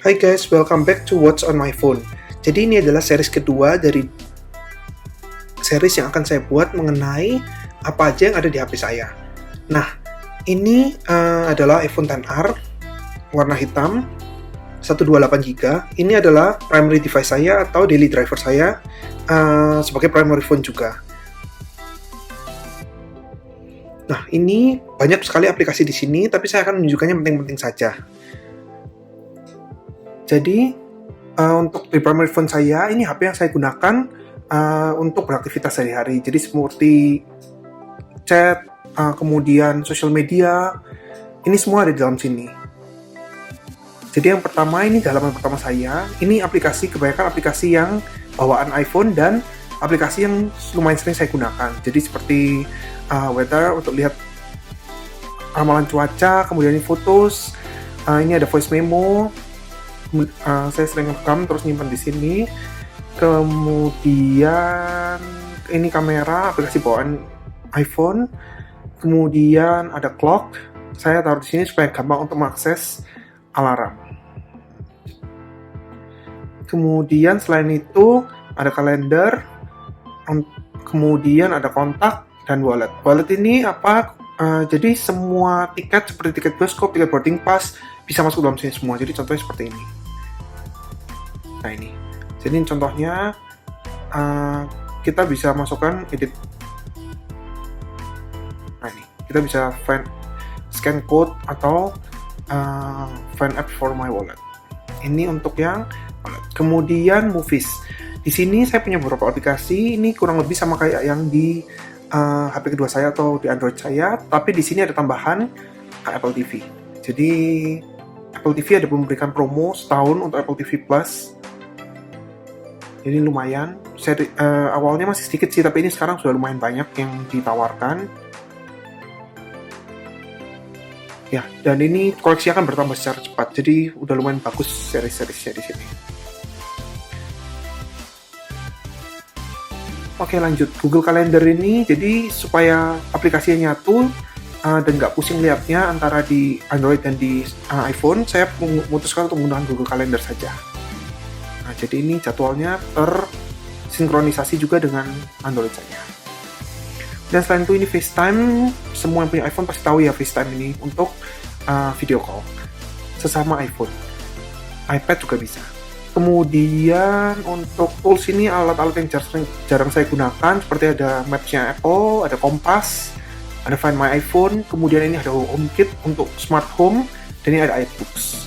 Hai guys, welcome back to What's on My Phone. Jadi ini adalah series kedua dari series yang akan saya buat mengenai apa aja yang ada di HP saya. Nah, ini adalah iPhone XR warna hitam 128GB. Ini adalah primary device saya atau daily driver saya sebagai primary phone juga. Nah, ini banyak sekali aplikasi di sini, tapi saya akan menunjukkannya penting-penting saja. Jadi, untuk di primary phone saya, ini HP yang saya gunakan untuk beraktivitas sehari-hari. Jadi seperti chat, kemudian social media, ini semua ada di dalam sini. Jadi yang pertama, ini halaman pertama saya. Ini aplikasi, kebanyakan aplikasi yang bawaan iPhone dan aplikasi yang lumayan sering saya gunakan. Jadi seperti weather untuk lihat ramalan cuaca, kemudian ini fotos, ini ada voice memo. Saya sering rekam terus nyimpan di sini. Kemudian ini kamera, aplikasi bawaan iPhone. Kemudian ada clock. Saya taruh di sini supaya gampang untuk mengakses alarm. Kemudian selain itu ada kalender. Kemudian ada kontak dan wallet. Wallet ini apa? Jadi semua tiket seperti tiket bioskop, tiket boarding pass bisa masuk dalam sini semua. Jadi contohnya seperti ini. Nah ini, jadi contohnya kita bisa masukkan edit. Nah ini, kita bisa find scan code atau find app for my wallet. Ini untuk yang wallet. Kemudian movies. Di sini saya punya beberapa aplikasi. Ini kurang lebih sama kayak yang di HP kedua saya atau di Android saya, tapi di sini ada tambahan Apple TV. Jadi Apple TV ada memberikan promo setahun untuk Apple TV Plus. Jadi lumayan. Awalnya masih sedikit sih, tapi ini sekarang sudah lumayan banyak yang ditawarkan. Ya, dan ini koleksi akan bertambah secara cepat. Jadi udah lumayan bagus seri-serinya di sini. Oke, lanjut. Google Calendar ini jadi supaya aplikasinya nyatu dan nggak pusing lihatnya antara di Android dan di iPhone, saya memutuskan untuk menggunakan Google Calendar saja. Nah, jadi ini jadwalnya tersinkronisasi juga dengan Android saya. Dan selain itu ini FaceTime, semua yang punya iPhone pasti tahu ya FaceTime ini untuk video call sesama iPhone. iPad juga bisa. Kemudian untuk tools ini alat-alat yang jarang saya gunakan, seperti ada Maps-nya Apple, ada Kompas, ada Find My iPhone, kemudian ini ada HomeKit untuk smart home, dan ini ada iBooks.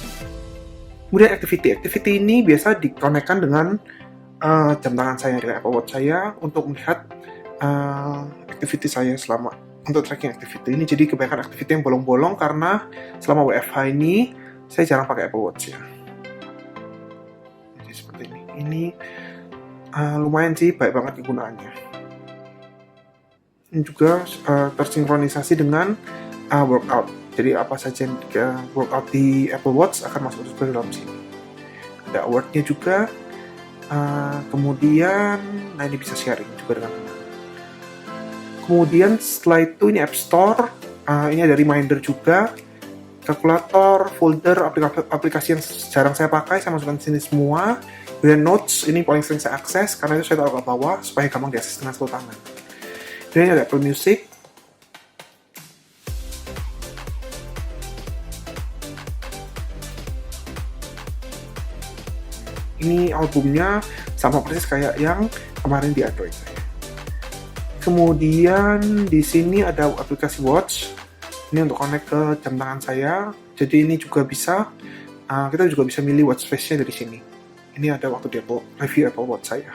Kemudian activity ini biasa dikonekkan dengan jam tangan saya dengan Apple Watch saya untuk melihat activity saya selama untuk tracking activity ini. Jadi kebanyakan activity yang bolong-bolong karena selama WFH ini saya jarang pakai Apple Watch ya. Jadi seperti ini. Ini lumayan sih, baik banget kegunaannya. Ini juga tersinkronisasi dengan workout. Jadi apa saja yang workout di Apple Watch akan masuk ke dalam sini. Ada award-nya juga. Kemudian, nah ini bisa sharing juga dengan teman. Kemudian setelah itu ini App Store. Ini ada reminder juga. Kalkulator, folder, aplikasi yang jarang saya pakai, saya masukkan di sini semua. Kemudian Notes, ini paling sering saya akses karena itu saya taruh ke bawah supaya gampang diakses dengan satu tangan. Dan ini ada Apple Music. Ini albumnya sama persis kayak yang kemarin di Android saya. Kemudian di sini ada aplikasi Watch. Ini untuk connect ke jam tangan saya. Jadi ini juga bisa, kita juga bisa milih watch face-nya dari sini. Ini ada waktu di review Apple Watch saya.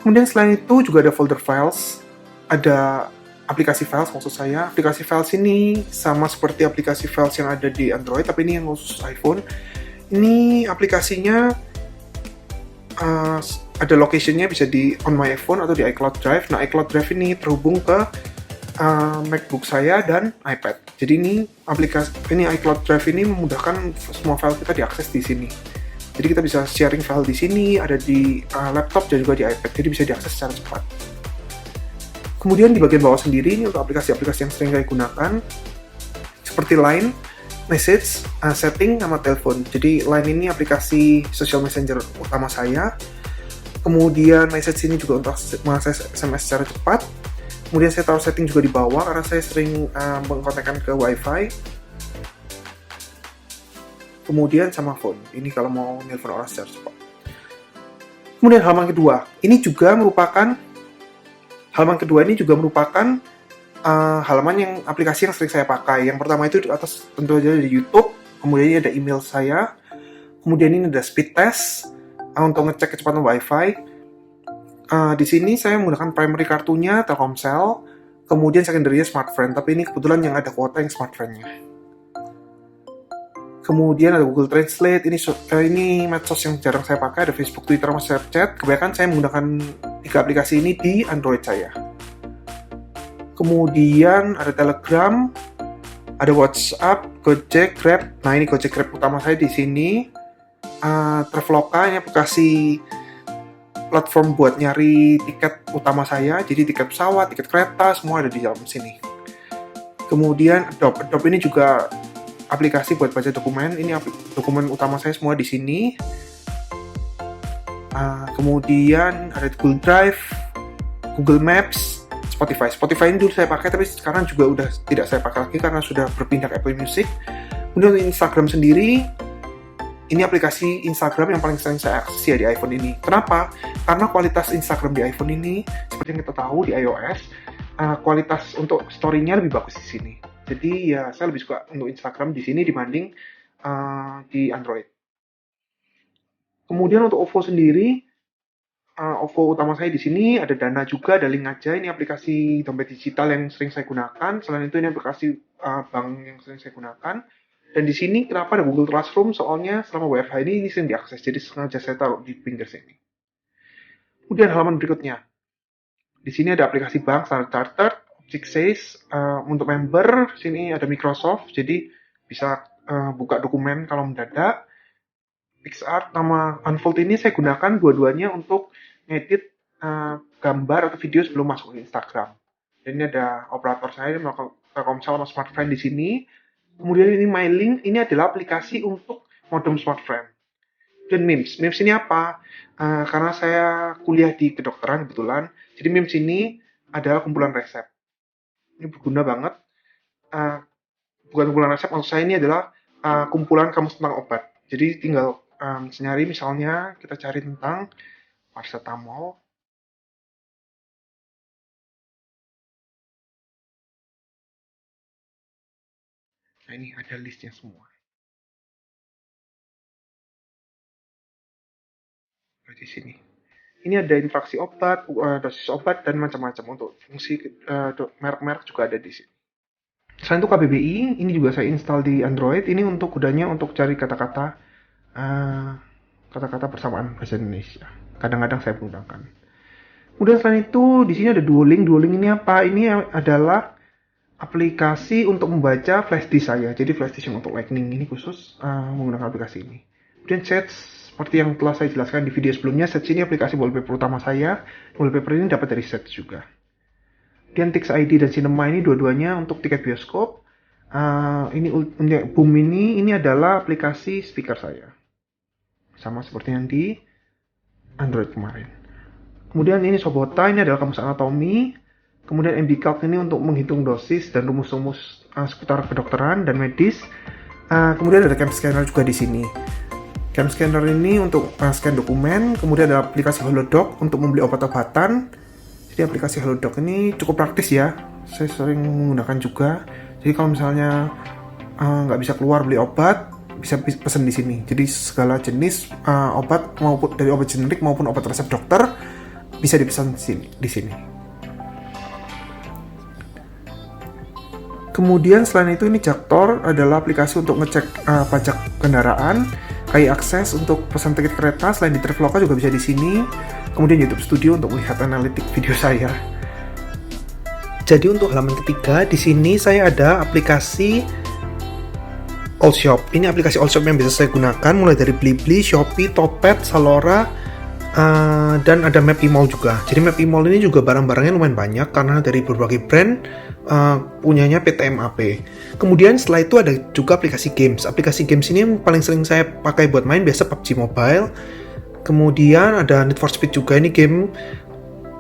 Kemudian selain itu juga ada folder files. Ada aplikasi files maksud saya. Aplikasi files ini sama seperti aplikasi files yang ada di Android, tapi ini yang khusus iPhone. Ini aplikasinya ada location-nya bisa di on my iPhone atau di iCloud Drive. Nah, iCloud Drive ini terhubung ke MacBook saya dan iPad. Jadi ini iCloud Drive ini memudahkan semua file kita diakses di sini. Jadi kita bisa sharing file di sini, ada di laptop dan juga di iPad. Jadi bisa diakses secara cepat. Kemudian di bagian bawah sendiri ini untuk aplikasi-aplikasi yang sering saya gunakan, seperti Line. message, setting, sama telepon. Jadi Line ini aplikasi social messenger utama saya. Kemudian message ini juga untuk mengakses SMS secara cepat. Kemudian saya taruh setting juga di bawah karena saya sering mengkonekkan ke WiFi. Kemudian sama phone, ini kalau mau nelpon orang secara cepat. Kemudian halaman kedua ini juga merupakan halaman yang aplikasi yang sering saya pakai. Yang pertama itu di atas tentu saja di YouTube, kemudian ini ada email saya, kemudian ini ada speed test untuk ngecek kecepatan WiFi. Di sini saya menggunakan primary kartunya Telkomsel, kemudian secondary-nya Smartfren, tapi ini kebetulan yang ada kuota yang Smartfren-nya. Kemudian ada Google Translate, ini medsos yang jarang saya pakai, ada Facebook, Twitter, sama Snapchat. Kebanyakan saya menggunakan 3 aplikasi ini di Android saya. Kemudian ada Telegram, ada WhatsApp, Gojek, Grab. Nah, ini Gojek Grab utama saya di sini. Traveloka, ini aplikasi platform buat nyari tiket utama saya. Jadi tiket pesawat, tiket kereta, semua ada di dalam sini. Kemudian Adobe ini juga aplikasi buat baca dokumen. Ini dokumen utama saya semua di sini. Kemudian ada Google Drive, Google Maps, Spotify ini dulu saya pakai, tapi sekarang juga udah tidak saya pakai lagi karena sudah berpindah ke Apple Music. Kemudian Instagram sendiri, ini aplikasi Instagram yang paling sering saya akses ya di iPhone ini. Kenapa? Karena kualitas Instagram di iPhone ini, seperti yang kita tahu di iOS, kualitas untuk story-nya lebih bagus di sini. Jadi ya saya lebih suka untuk Instagram di sini dibanding di Android. Kemudian untuk OVO sendiri, OVO utama saya di sini ada Dana juga, ada Link aja. Ini aplikasi dompet digital yang sering saya gunakan. Selain itu ini aplikasi bank yang sering saya gunakan. Dan di sini kenapa ada Google Classroom? Soalnya selama WFH ini sering diakses, jadi sengaja saya taruh di pinggir sini. Kemudian halaman berikutnya, di sini ada aplikasi bank, Standard Chartered, Object untuk member. Sini ada Microsoft, jadi bisa buka dokumen kalau mendadak. PixArt sama Unfold ini saya gunakan dua-duanya untuk ngedit gambar atau video sebelum masuk ke Instagram. Dan ini ada operator saya, Telkomsel sama Smartfren di sini. Kemudian ini MyLink, ini adalah aplikasi untuk modem Smartfren. Dan Memes ini apa? Karena saya kuliah di kedokteran kebetulan, jadi Memes ini adalah kumpulan resep. Ini berguna banget. Bukan kumpulan resep, maksud saya ini adalah kumpulan kamus tentang obat. Jadi tinggal nyari, misalnya kita cari tentang paracetamol. Nah, ini ada listnya semua. Di sini. Ini ada interaksi obat, dosis obat, dan macam-macam. Untuk fungsi merek-merek juga ada di sini. Selain itu KBBI, ini juga saya install di Android. Ini untuk gunanya untuk cari kata-kata persamaan bahasa Indonesia. Kadang-kadang saya gunakan. Kemudian selain itu, di sini ada Duoling. Duoling ini apa? Ini adalah aplikasi untuk membaca flash disk saya. Jadi flash disk yang untuk Lightning ini khusus menggunakan aplikasi ini. Kemudian Sets, seperti yang telah saya jelaskan di video sebelumnya, Sets ini aplikasi wallpaper utama saya. Wallpaper ini dapat dari Sets juga. Kemudian TixID dan Cinema ini dua-duanya untuk tiket bioskop. Ini Boom ini adalah aplikasi speaker saya. Sama seperti yang di Android kemarin. Kemudian ini Sobota, ini adalah kamus anatomi. Kemudian MDCalc ini untuk menghitung dosis dan rumus-rumus seputar kedokteran dan medis. Kemudian ada Cam Scanner juga di sini. Cam Scanner ini untuk scan dokumen. Kemudian ada aplikasi Halodoc untuk membeli obat-obatan. Jadi aplikasi Halodoc ini cukup praktis ya. Saya sering menggunakan juga. Jadi kalau misalnya nggak bisa keluar beli obat, bisa pesan di sini. Jadi segala jenis obat, maupun dari obat generik maupun obat resep dokter, bisa dipesan di sini. Kemudian selain itu ini Jaktor adalah aplikasi untuk ngecek pajak kendaraan. KAI Akses untuk pesan tiket kereta. Selain di Traveloka juga bisa di sini. Kemudian YouTube Studio untuk melihat analitik video saya. Jadi untuk halaman ketiga di sini saya ada aplikasi Allshop. Ini aplikasi Allshop yang bisa saya gunakan mulai dari Blibli, Shopee, Topet, Zalora, Dan ada map e-mall juga. Jadi map e-mall ini juga barang-barangnya lumayan banyak karena dari berbagai brand punyanya PT MAP. Kemudian setelah itu ada juga aplikasi games. Aplikasi games ini yang paling sering saya pakai buat main biasa PUBG Mobile. Kemudian ada Need for Speed juga, ini game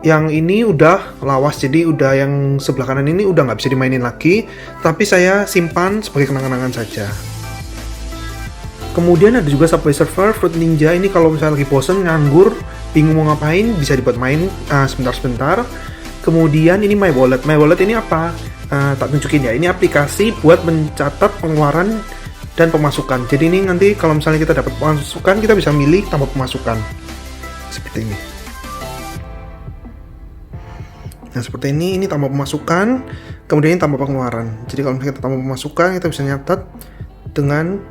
yang ini udah lawas, jadi udah yang sebelah kanan ini udah nggak bisa dimainin lagi, tapi saya simpan sebagai kenang-kenangan saja. Kemudian ada juga Subway Surfer, Fruit Ninja. Ini kalau misalnya lagi bosen, nganggur, bingung mau ngapain, bisa dibuat main sebentar-sebentar. Kemudian ini My Wallet. My Wallet ini apa? Tak tunjukin ya. Ini aplikasi buat mencatat pengeluaran dan pemasukan. Jadi ini nanti kalau misalnya kita dapat pemasukan, kita bisa milih tambah pemasukan. Seperti ini. Nah seperti ini tambah pemasukan, kemudian ini tambah pengeluaran. Jadi kalau misalnya kita tambah pemasukan, kita bisa nyatat dengan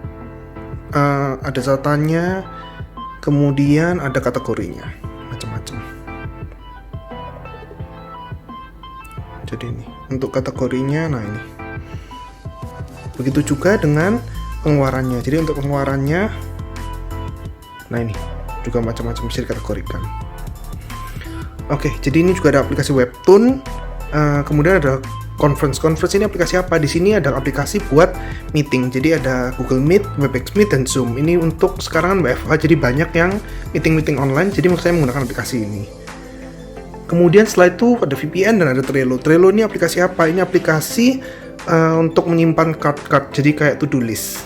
ada catatannya, kemudian ada kategorinya, macam-macam. Jadi ini untuk kategorinya, nah ini. Begitu juga dengan pengeluarannya. Jadi untuk pengeluarannya, nah ini juga macam-macam bisa dikategorikan. Oke, jadi ini juga ada aplikasi Webtoon. Kemudian ada Conference ini aplikasi apa? Di sini ada aplikasi buat meeting. Jadi ada Google Meet, Webex Meet, dan Zoom. Ini untuk sekarang kan WFH, jadi banyak yang meeting online. Jadi saya menggunakan aplikasi ini. Kemudian setelah itu ada VPN dan ada Trello. Trello ini aplikasi apa? Ini aplikasi untuk menyimpan card-card. Jadi kayak to-do list.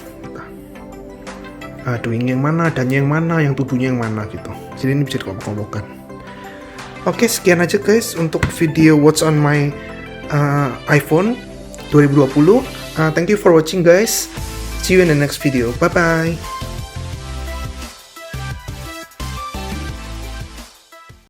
Doing yang mana, dannya yang mana, yang to-do-nya yang mana gitu. Jadi ini bisa dikelompok-kelompokkan. Oke, sekian aja guys untuk video What's on my iPhone 2020. Thank you for watching guys. See you in the next video. Bye bye.